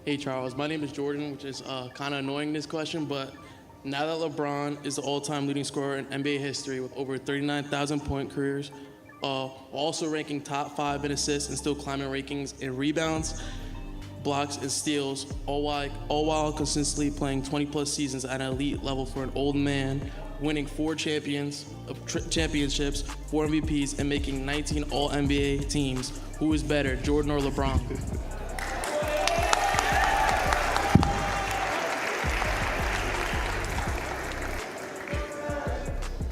Hey Charles, my name is Jordan, which is kind of annoying this question, but now that LeBron is the all-time leading scorer in NBA history with over 39,000 point careers, also ranking top 5 in assists and still climbing rankings in rebounds, blocks, and steals, all while consistently playing 20-plus seasons at an elite level for an old man, winning 4 championships, 4 MVPs, and making 19 All-NBA teams. Who is better, Jordan or LeBron?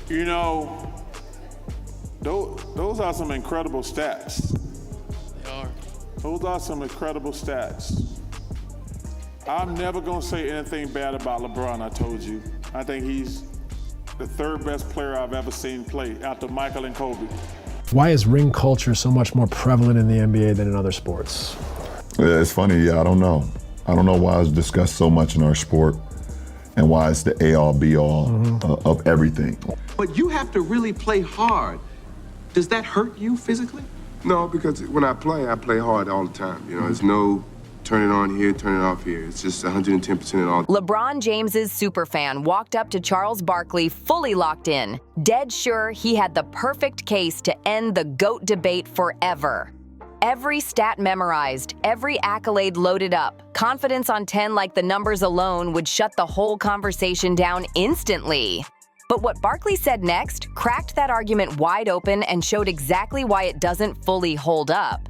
You know, those are some incredible stats. They are. Those are some incredible stats. I'm never gonna say anything bad about LeBron, I told you. I think he's the 3rd best player I've ever seen play after Michael and Kobe. Why is ring culture so much more prevalent in the NBA than in other sports? Yeah, it's funny, I don't know. I don't know why it's discussed so much in our sport and why it's the A-all, B-all of everything. But you have to really play hard. Does that hurt you physically? No, because when I play hard all the time. You know, there's no turn it on here, turn it off here. It's just 110% at all. LeBron James's superfan walked up to Charles Barkley fully locked in, dead sure he had the perfect case to end the GOAT debate forever. Every stat memorized, every accolade loaded up, confidence on 10 like the numbers alone would shut the whole conversation down instantly. But what Barkley said next cracked that argument wide open and showed exactly why it doesn't fully hold up.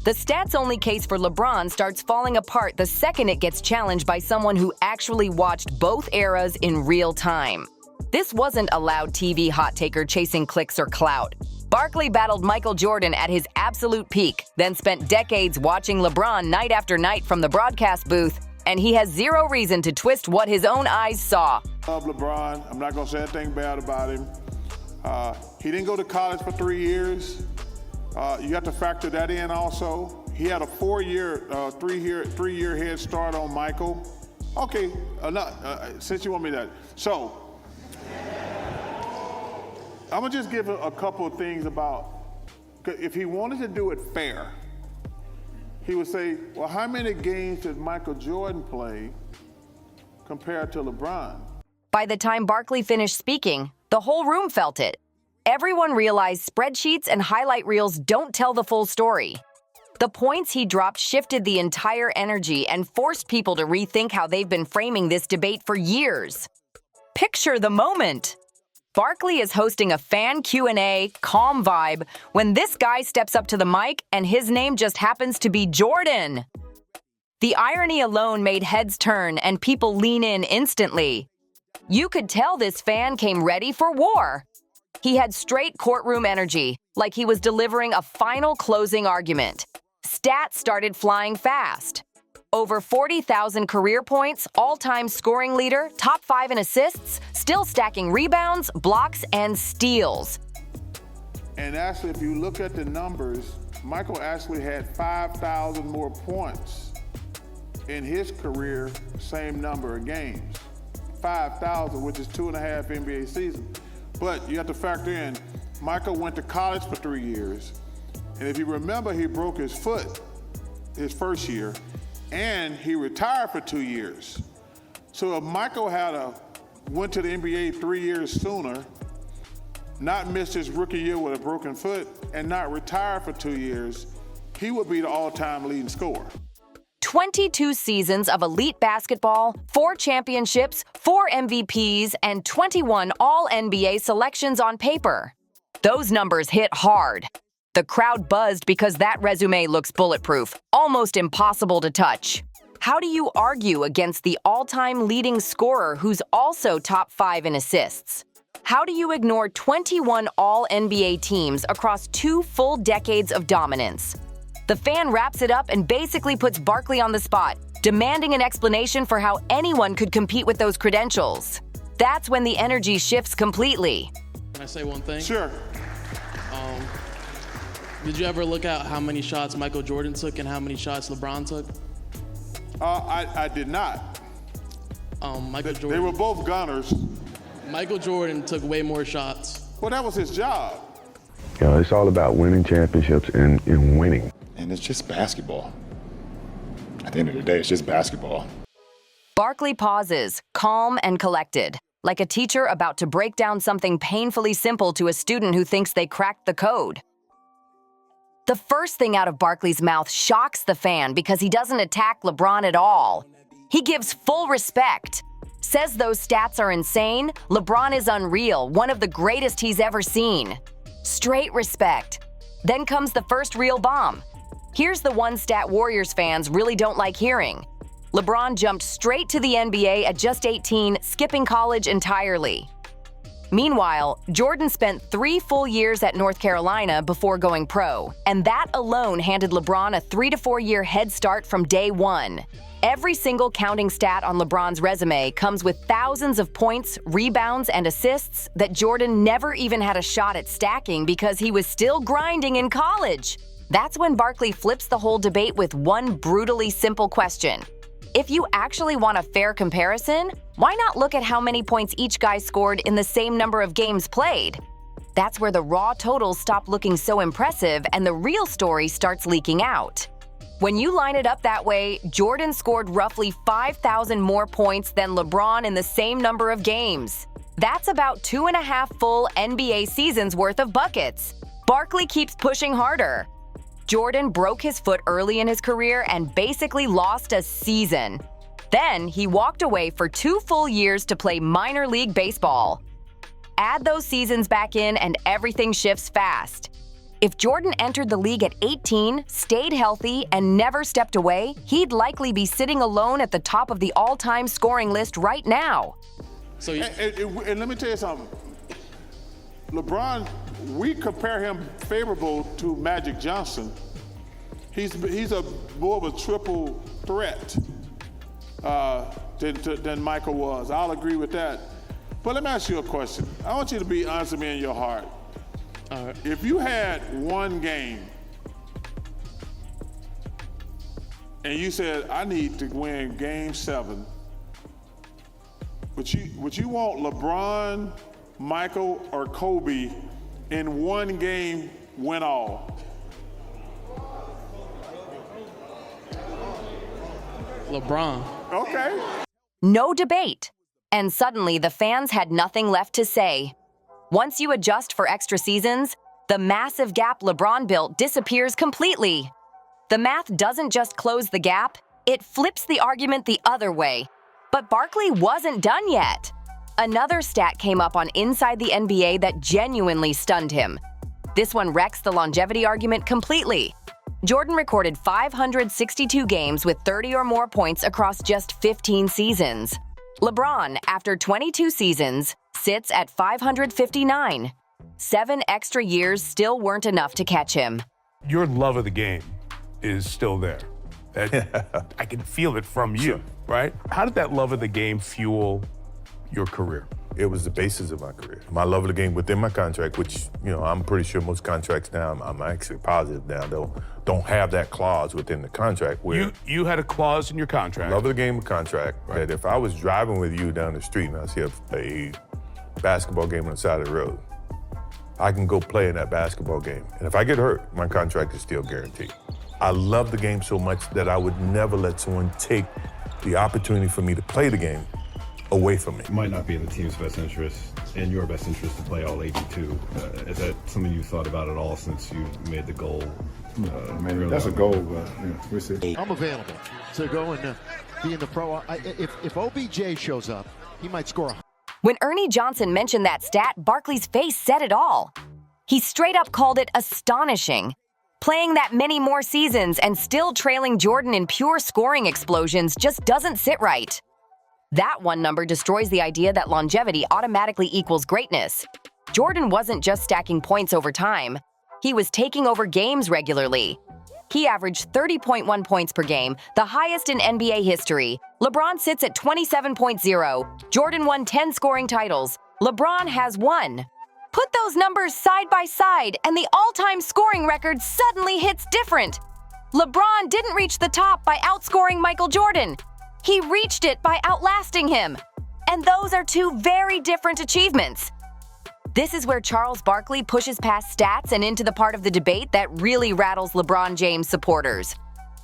The stats-only case for LeBron starts falling apart the second it gets challenged by someone who actually watched both eras in real time. This wasn't a loud TV hot taker chasing clicks or clout. Barkley battled MichaelJordan at his absolute peak, then spent decades watching LeBron night after night from the broadcast booth, and he has zero reason to twist what his own eyes saw. I love LeBron. I'm not gonna say anything bad about him. He didn't go to college for 3 years. You have to factor that in also. He had a 3-year head start on Michael. Okay, since you want me that. So, I'm gonna just give a couple of things about, if he wanted to do it fair, he would say, well, how many games did Michael Jordan play compared to LeBron? By the time Barkley finished speaking, the whole room felt it. Everyone realized spreadsheets and highlight reels don't tell the full story. The points he dropped shifted the entire energy and forced people to rethink how they've been framing this debate for years. Picture the moment. Barkley is hosting a fan Q&A, calm vibe, when this guy steps up to the mic and his name just happens to be Jordan. The irony alone made heads turn and people lean in instantly. You could tell this fan came ready for war. He had straight courtroom energy, like he was delivering a final closing argument. Stats started flying fast. Over 40,000 career points, all-time scoring leader, top 5 in assists, still stacking rebounds, blocks, and steals. And actually, if you look at the numbers, Michael actually had 5,000 more points in his career, same number of games. 5,000, which is 2.5 NBA seasons. But you have to factor in, Michael went to college for 3 years. And if you remember, he broke his foot his first year, and he retired for 2 years. So if Michael went to the NBA 3 years sooner, not missed his rookie year with a broken foot, and not retired for 2 years, he would be the all-time leading scorer. 22 seasons of elite basketball, 4 championships, 4 MVPs, and 21 All-NBA selections on paper. Those numbers hit hard. The crowd buzzed because that resume looks bulletproof, almost impossible to touch. How do you argue against the all-time leading scorer who's also top 5 in assists? How do you ignore 21 All-NBA teams across 2 full decades of dominance? The fan wraps it up and basically puts Barkley on the spot, demanding an explanation for how anyone could compete with those credentials. That's when the energy shifts completely. Can I say one thing? Sure. Did you ever look at how many shots Michael Jordan took and how many shots LeBron took? I did not. Michael Jordan. They were both gunners. Michael Jordan took way more shots. Well, that was his job. You know, it's all about winning championships and winning. And it's just basketball. At the end of the day, it's just basketball. Barkley pauses, calm and collected, like a teacher about to break down something painfully simple to a student who thinks they cracked the code. The first thing out of Barkley's mouth shocks the fan because he doesn't attack LeBron at all. He gives full respect. Says those stats are insane, LeBron is unreal, one of the greatest he's ever seen. Straight respect. Then comes the first real bomb. Here's the one stat Warriors fans really don't like hearing. LeBron jumped straight to the NBA at just 18, skipping college entirely. Meanwhile, Jordan spent 3 full years at North Carolina before going pro, and that alone handed LeBron a 3 to 4 year head start from day one. Every single counting stat on LeBron's resume comes with thousands of points, rebounds, and assists that Jordan never even had a shot at stacking because he was still grinding in college. That's when Barkley flips the whole debate with one brutally simple question. If you actually want a fair comparison, why not look at how many points each guy scored in the same number of games played? That's where the raw totals stop looking so impressive and the real story starts leaking out. When you line it up that way, Jordan scored roughly 5,000 more points than LeBron in the same number of games. That's about 2.5 full NBA seasons worth of buckets. Barkley keeps pushing harder. Jordan broke his foot early in his career and basically lost a season. Then he walked away for 2 full years to play minor league baseball. Add those seasons back in and everything shifts fast. If Jordan entered the league at 18, stayed healthy, and never stepped away, he'd likely be sitting alone at the top of the all-time scoring list right now. So and let me tell you something. LeBron, we compare him favorable to Magic Johnson. He's a more of a triple threat than Michael was. I'll agree with that. But let me ask you a question. I want you to be honest with me in your heart. all right. If you had one game and you said, I need to win game 7, would you want LeBron, Michael, or Kobe in one game win all? LeBron. Okay. No debate. And suddenly the fans had nothing left to say. Once you adjust for extra seasons, the massive gap LeBron built disappears completely. The math doesn't just close the gap, it flips the argument the other way. But Barkley wasn't done yet. Another stat came up on Inside the NBA that genuinely stunned him. This one wrecks the longevity argument completely. Jordan recorded 562 games with 30 or more points across just 15 seasons. LeBron, after 22 seasons, sits at 559. 7 extra years still weren't enough to catch him. Your love of the game is still there. I can feel it from you, right? How did that love of the game fuel your career? It was the basis of my career. My love of the game within my contract, which, I'm pretty sure most contracts now, I'm actually positive now, don't have that clause within the contract where... You had a clause in your contract. Love of the game contract, right, that if I was driving with you down the street and I see a basketball game on the side of the road, I can go play in that basketball game. And if I get hurt, my contract is still guaranteed. I love the game so much that I would never let someone take the opportunity for me to play the game away from me. It might not be in the team's best interest, in your best interest to play all 82. Is that something you thought about at all since you made the goal? That's a goal, but we'll see. I'm available to go and be in the pro. If OBJ shows up, he might score. When Ernie Johnson mentioned that stat, Barkley's face said it all. He straight up called it astonishing. Playing that many more seasons and still trailing Jordan in pure scoring explosions just doesn't sit right. That one number destroys the idea that longevity automatically equals greatness. Jordan wasn't just stacking points over time. He was taking over games regularly. He averaged 30.1 points per game, the highest in NBA history. LeBron sits at 27.0. Jordan won 10 scoring titles. LeBron has 1. Put those numbers side by side, and the all-time scoring record suddenly hits different. LeBron didn't reach the top by outscoring Michael Jordan. He reached it by outlasting him. And those are 2 very different achievements. This is where Charles Barkley pushes past stats and into the part of the debate that really rattles LeBron James supporters.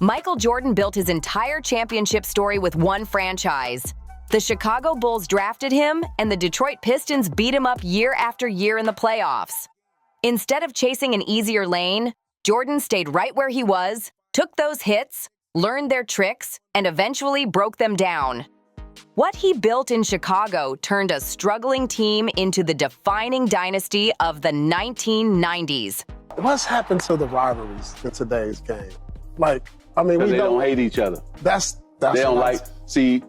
Michael Jordan built his entire championship story with one franchise. The Chicago Bulls drafted him, and the Detroit Pistons beat him up year after year in the playoffs. Instead of chasing an easier lane, Jordan stayed right where he was, took those hits, learned their tricks, and eventually broke them down. What he built in Chicago turned a struggling team into the defining dynasty of the 1990s. What's happened to the rivalries in today's game? Like, I mean, we they don't hate each other. That's they don't what like. See,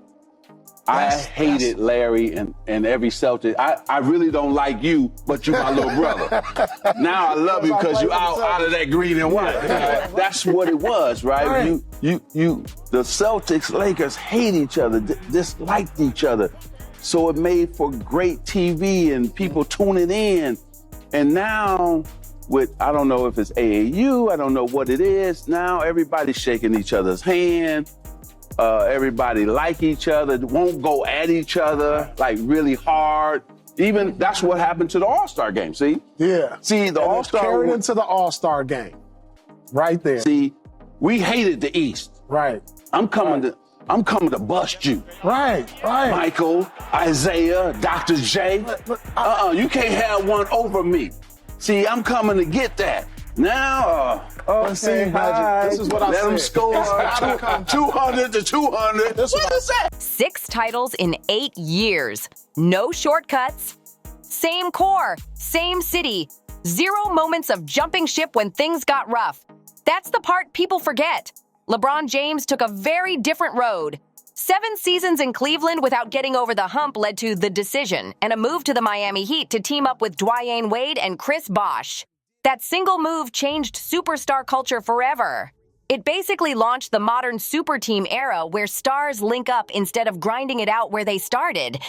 I hated Larry and every Celtic. I really don't like you, but you my little brother. Now I love you because you out of that green and white. That's what it was, right? You the Celtics, Lakers hate each other, disliked each other. So it made for great TV and people tuning in. And now with, I don't know if it's AAU, I don't know what it is. Now everybody's shaking each other's hand. Everybody like each other, won't go at each other like really hard. Even that's what happened to the All-Star game, see? Yeah. See, the All-Star carried into the All-Star game. Right there. See, we hated the East. Right. I'm coming to bust you. Right. Michael, Isaiah, Dr. J. You can't have one over me. See, I'm coming to get that. Now, see, Magic, this is what I let said. them score 200 to 200. What is that? 6 titles in 8 years. No shortcuts. Same core, same city. 0 moments of jumping ship when things got rough. That's the part people forget. LeBron James took a very different road. 7 seasons in Cleveland without getting over the hump led to The Decision and a move to the Miami Heat to team up with Dwyane Wade and Chris Bosh. That single move changed superstar culture forever. It basically launched the modern super team era where stars link up instead of grinding it out where they started.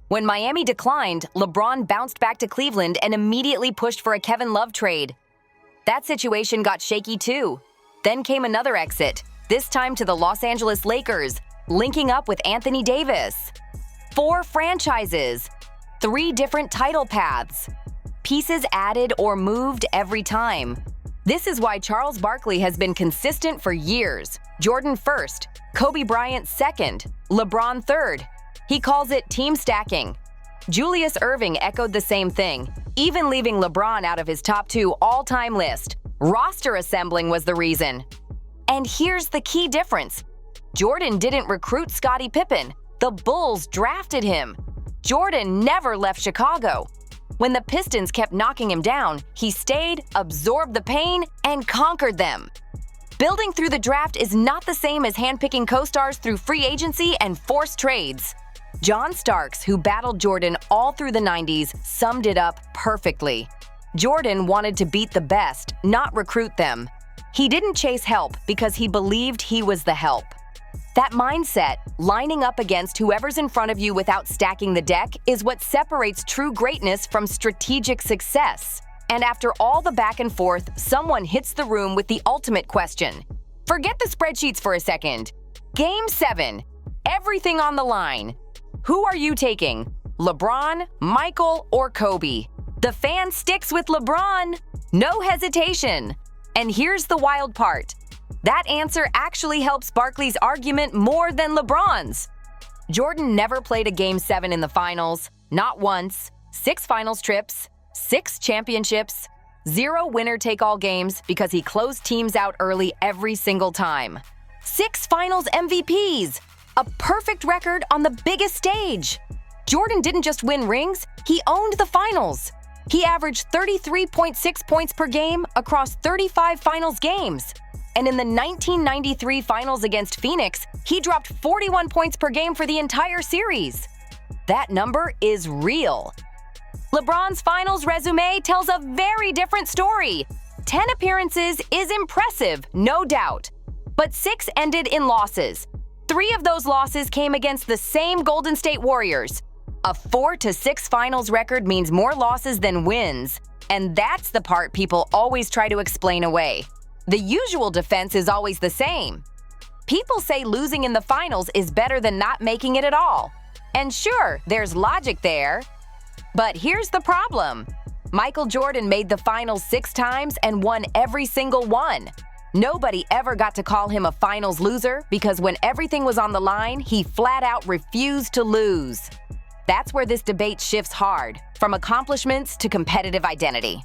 When Miami declined, LeBron bounced back to Cleveland and immediately pushed for a Kevin Love trade. That situation got shaky too. Then came another exit, this time to the Los Angeles Lakers, linking up with Anthony Davis. 4 franchises, 3 different title paths. Pieces added or moved every time. This is why Charles Barkley has been consistent for years. Jordan first, Kobe Bryant second, LeBron third. He calls it team stacking. Julius Erving echoed the same thing, even leaving LeBron out of his top 2 all-time list. Roster assembling was the reason. And here's the key difference. Jordan didn't recruit Scottie Pippen. The Bulls drafted him. Jordan never left Chicago. When the Pistons kept knocking him down, he stayed, absorbed the pain, and conquered them. Building through the draft is not the same as handpicking co-stars through free agency and forced trades. John Starks, who battled Jordan all through the 90s, summed it up perfectly. Jordan wanted to beat the best, not recruit them. He didn't chase help because he believed he was the help. That mindset, lining up against whoever's in front of you without stacking the deck, is what separates true greatness from strategic success. And after all the back and forth, someone hits the room with the ultimate question. Forget the spreadsheets for a second. Game 7. Everything on the line. Who are you taking? LeBron, Michael, or Kobe? The fan sticks with LeBron. No hesitation. And here's the wild part. That answer actually helps Barkley's argument more than LeBron's. Jordan never played a Game 7 in the finals, not once. 6 finals trips, 6 championships, 0 winner-take-all games because he closed teams out early every single time. 6 finals MVPs, a perfect record on the biggest stage. Jordan didn't just win rings, he owned the finals. He averaged 33.6 points per game across 35 finals games. And in the 1993 finals against Phoenix, he dropped 41 points per game for the entire series. That number is real. LeBron's finals resume tells a very different story. 10 appearances is impressive, no doubt. But 6 ended in losses. 3 of those losses came against the same Golden State Warriors. A 4-6 finals record means more losses than wins. And that's the part people always try to explain away. The usual defense is always the same. People say losing in the finals is better than not making it at all. And sure, there's logic there. But here's the problem. Michael Jordan made the finals 6 times and won every single one. Nobody ever got to call him a finals loser because when everything was on the line, he flat out refused to lose. That's where this debate shifts hard, from accomplishments to competitive identity.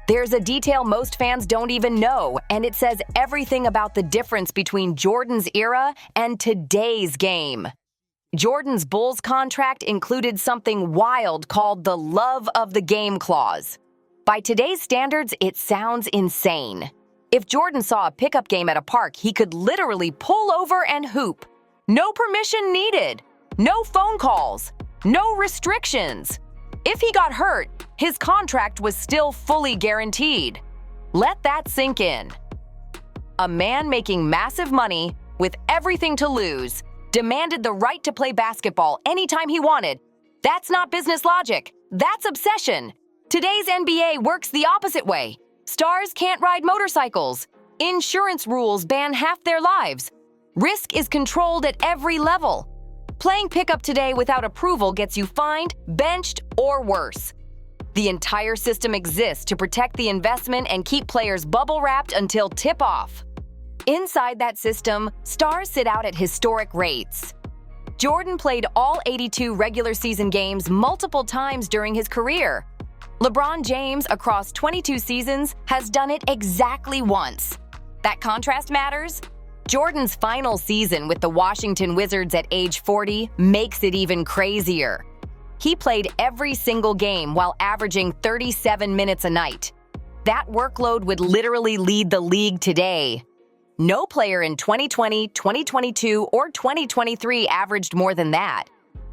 There's a detail most fans don't even know, and it says everything about the difference between Jordan's era and today's game. Jordan's Bulls contract included something wild called the love of the game clause. By today's standards, it sounds insane. If Jordan saw a pickup game at a park, he could literally pull over and hoop. No permission needed. No phone calls. No restrictions. If he got hurt, his contract was still fully guaranteed. Let that sink in. A man making massive money with everything to lose demanded the right to play basketball anytime he wanted. That's not business logic. That's obsession. Today's NBA works the opposite way. Stars can't ride motorcycles. Insurance rules ban half their lives. Risk is controlled at every level. Playing pickup today without approval gets you fined, benched, or worse. The entire system exists to protect the investment and keep players bubble-wrapped until tip-off. Inside that system, stars sit out at historic rates. Jordan played all 82 regular season games multiple times during his career. LeBron James, across 22 seasons, has done it exactly once. That contrast matters? Jordan's final season with the Washington Wizards at age 40 makes it even crazier. He played every single game while averaging 37 minutes a night. That workload would literally lead the league today. No player in 2020, 2022, or 2023 averaged more than that.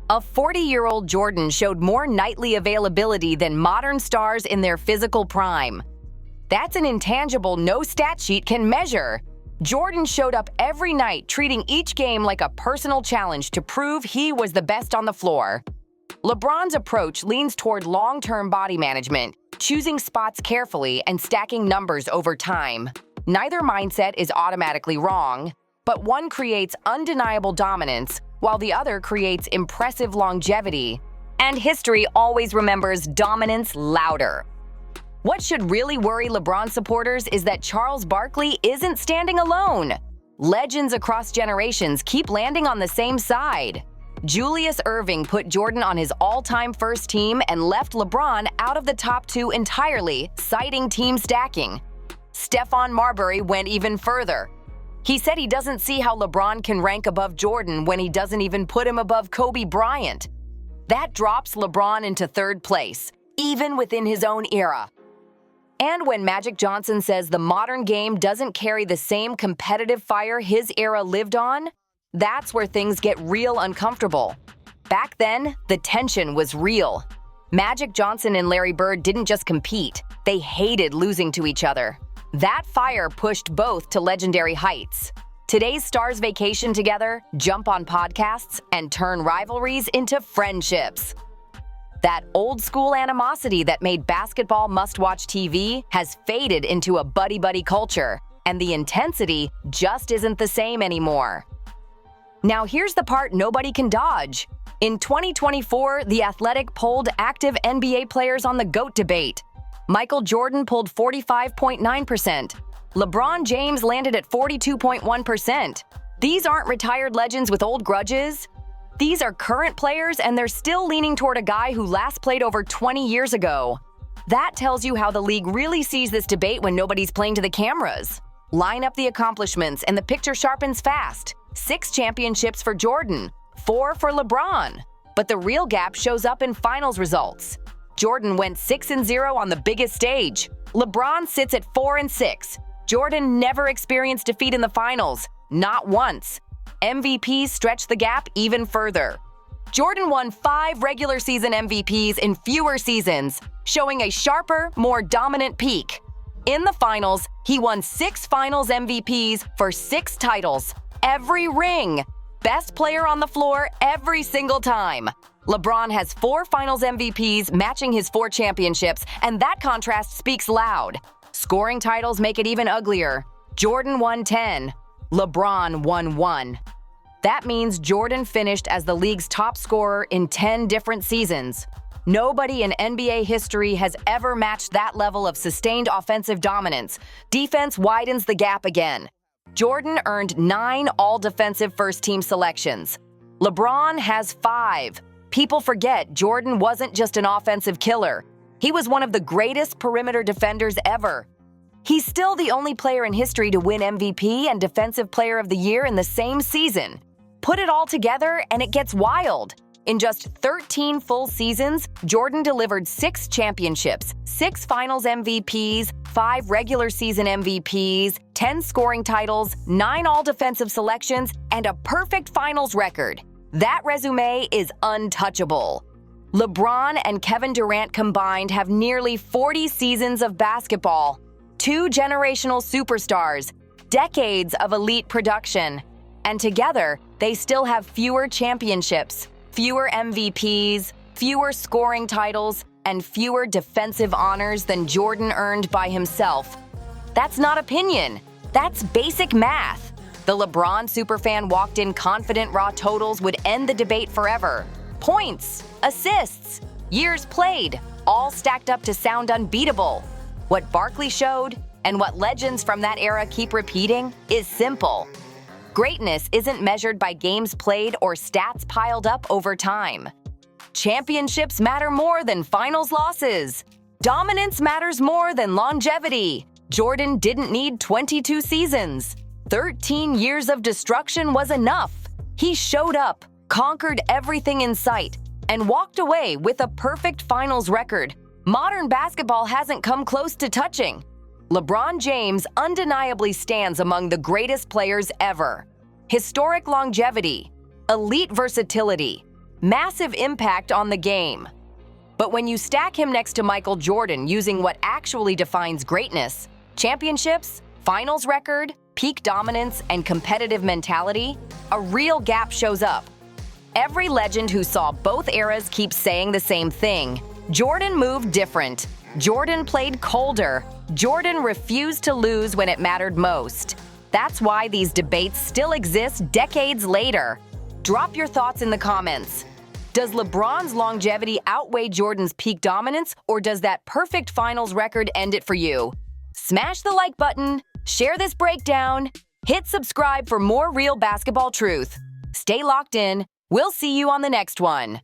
A 40-year-old Jordan showed more nightly availability than modern stars in their physical prime. That's an intangible no stat sheet can measure. Jordan showed up every night, treating each game like a personal challenge to prove he was the best on the floor. LeBron's approach leans toward long-term body management, choosing spots carefully and stacking numbers over time. Neither mindset is automatically wrong, but one creates undeniable dominance, while the other creates impressive longevity. And history always remembers dominance louder. What should really worry LeBron supporters is that Charles Barkley isn't standing alone. Legends across generations keep landing on the same side. Julius Erving put Jordan on his all-time first team and left LeBron out of the top two entirely, citing team stacking. Stephon Marbury went even further. He said he doesn't see how LeBron can rank above Jordan when he doesn't even put him above Kobe Bryant. That drops LeBron into third place, even within his own era. And when Magic Johnson says the modern game doesn't carry the same competitive fire his era lived on, that's where things get real uncomfortable. Back then, the tension was real. Magic Johnson and Larry Bird didn't just compete, they hated losing to each other. That fire pushed both to legendary heights. Today's stars vacation together, jump on podcasts, and turn rivalries into friendships. That old-school animosity that made basketball must-watch TV has faded into a buddy-buddy culture, and the intensity just isn't the same anymore. Now here's the part nobody can dodge. In 2024, The Athletic polled active NBA players on the GOAT debate. MichaelJordan pulled 45.9%. LeBron James landed at 42.1%. These aren't retired legends with old grudges. These are current players, and they're still leaning toward a guy who last played over 20 years ago. That tells you how the league really sees this debate when nobody's playing to the cameras. Line up the accomplishments, and the picture sharpens fast. 6 championships for Jordan, 4 for LeBron. But the real gap shows up in finals results. Jordan went 6-0 on the biggest stage. LeBron sits at 4-6. Jordan never experienced defeat in the finals, not once. MVPs stretched the gap even further. Jordan won 5 regular season MVPs in fewer seasons, showing a sharper, more dominant peak. In the finals, he won 6 finals MVPs for 6 titles, every ring. Best player on the floor every single time. LeBron has 4 finals MVPs matching his 4 championships, and that contrast speaks loud. Scoring titles make it even uglier. Jordan won 10. LeBron won 1. That means Jordan finished as the league's top scorer in 10 different seasons. Nobody in NBA history has ever matched that level of sustained offensive dominance. Defense widens the gap again. Jordan earned 9 all-defensive first-team selections. LeBron has 5. People forget Jordan wasn't just an offensive killer. He was one of the greatest perimeter defenders ever. He's still the only player in history to win MVP and Defensive Player of the Year in the same season. Put it all together and it gets wild. In just 13 full seasons, Jordan delivered 6 championships, 6 finals MVPs, 5 regular season MVPs, 10 scoring titles, 9 all-defensive selections, and a perfect finals record. That resume is untouchable. LeBron and Kevin Durant combined have nearly 40 seasons of basketball, 2 generational superstars, decades of elite production. And together, they still have fewer championships, fewer MVPs, fewer scoring titles, and fewer defensive honors than Jordan earned by himself. That's not opinion. That's basic math. The LeBron superfan walked in confident raw totals would end the debate forever. Points, assists, years played, all stacked up to sound unbeatable. What Barkley showed, and what legends from that era keep repeating, is simple. Greatness isn't measured by games played or stats piled up over time. Championships matter more than finals losses. Dominance matters more than longevity. Jordan didn't need 22 seasons. 13 years of destruction was enough. He showed up, conquered everything in sight, and walked away with a perfect finals record modern basketball hasn't come close to touching. LeBron James undeniably stands among the greatest players ever. Historic longevity, elite versatility, massive impact on the game. But when you stack him next to Michael Jordan using what actually defines greatness, championships, finals record, peak dominance, and competitive mentality, a real gap shows up. Every legend who saw both eras keeps saying the same thing. Jordan moved different. Jordan played colder. Jordan refused to lose when it mattered most. That's why these debates still exist decades later. Drop your thoughts in the comments. Does LeBron's longevity outweigh Jordan's peak dominance, or does that perfect finals record end it for you? Smash the like button, share this breakdown, hit subscribe for more real basketball truth. Stay locked in. We'll see you on the next one.